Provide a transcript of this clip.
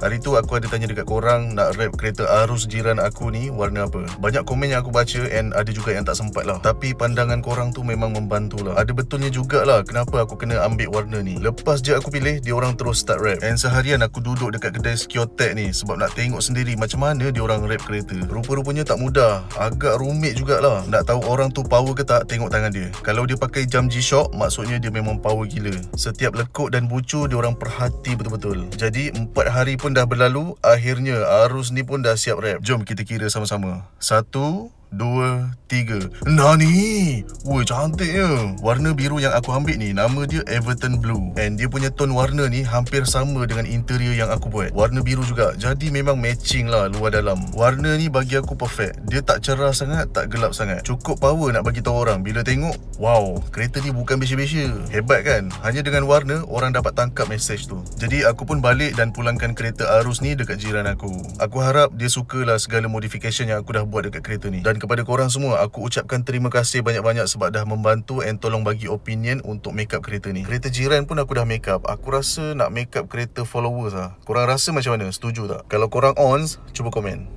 Hari tu aku ada tanya dekat korang nak wrap kereta arus jiran aku ni warna apa. Banyak komen yang aku baca and ada juga yang tak sempat lah. Tapi pandangan korang tu memang membantu lah. Ada betulnya jugalah kenapa aku kena ambil warna ni. Lepas je aku pilih, dia orang terus start wrap. And seharian aku duduk dekat kedai Securtech ni sebab nak tengok sendiri macam mana dia orang wrap kereta. Rupa-rupanya tak mudah, agak rumit jugalah. Nak tahu orang tu power ke tak, tengok tangan dia. Kalau dia pakai jam G-Shock, maksudnya dia memang power gila. Setiap lekuk dan bucu dia orang perhati betul-betul. Jadi 4 hari pun dah berlalu, akhirnya arus ni pun dah siap wrap. Jom kita kira sama-sama. 1, 2, 3. Nah ni, woi cantiknya. Warna biru yang aku ambil ni nama dia Everton Blue. And dia punya tone warna ni hampir sama dengan interior yang aku buat. Warna biru juga, jadi memang matching lah luar dalam. Warna ni bagi aku perfect. Dia tak cerah sangat, tak gelap sangat. Cukup power nak bagi tahu orang. Bila tengok, wow, kereta ni bukan biasa-biasa. Hebat kan? Hanya dengan warna, orang dapat tangkap message tu. Jadi aku pun balik dan pulangkan kereta arus ni dekat jiran aku. Aku harap dia sukalah segala modification yang aku dah buat dekat kereta ni. Dan kepada korang semua, aku ucapkan terima kasih banyak-banyak sebab dah membantu and tolong bagi opinion untuk make up kereta ni. Kereta jiran pun aku dah make up. Aku rasa nak make up kereta followers lah. Korang rasa macam mana? Setuju tak? Kalau korang ons, cuba komen.